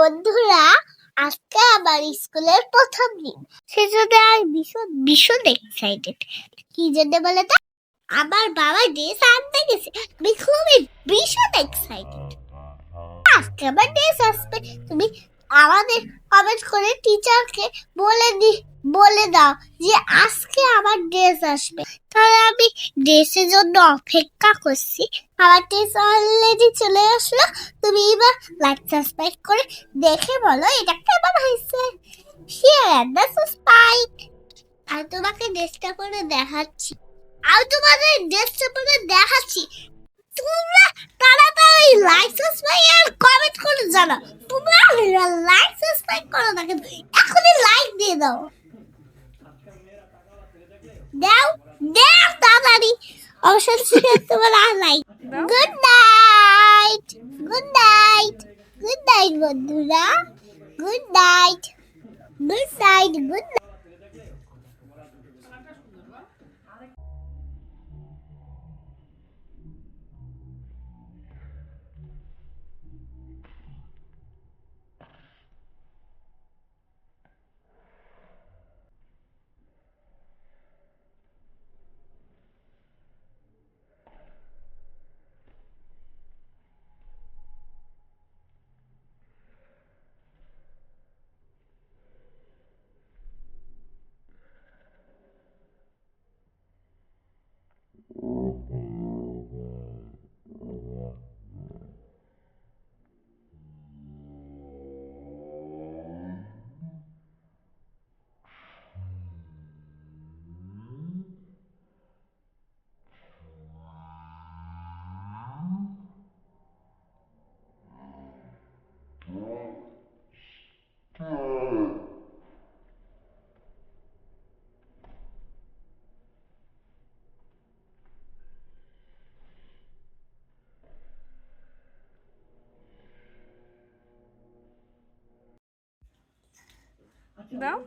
বন্ধুরা, আজকে আমার স্কুলের প্রথম দিন, সেজন্য আমি ভীষণ ভীষণ এক্সাইটেড। কি জন্য বলে তো, আমার বাবা ড্রেস আনতে গেছে। আমি খুবই ভীষণ এক্সাইটেড। আজকে আমার ড্রেস আসবে। তুমি আমাদের কমেন্ট করে টিচারকে বলে দাও যে আজকে আমার ড্রেস আসবে। তাহলে আমি ড্রেসের জন্য অপেক্ষা করছি। আমার ড্রেস অলরেডি চলে আসলো। তুমি এবার লাইক সাবস্ক্রাইব করে দেখে বলো এটা কেমন হয়েছে। Share and subscribe. আর তোমাকে ড্রেসটা পরে দেখাচ্ছি। তোমরা তাড়াতাড়ি লাইক সাবস্ক্রাইব আর কমেন্ট করে জানাও। তোমরা লাইক সাবস্ক্রাইব করো না কিন্তু এখনই লাইক দিয়ে দাও। দাও তাড়াতাড়ি। অবশ্যই তোমরা like. Good night, good night, good night বন্ধুরা। Good night, good night, good night. দাও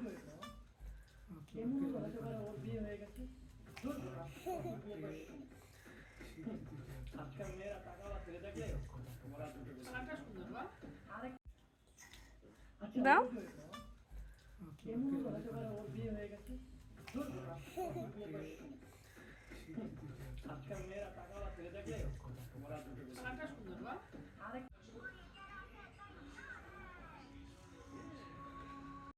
দাও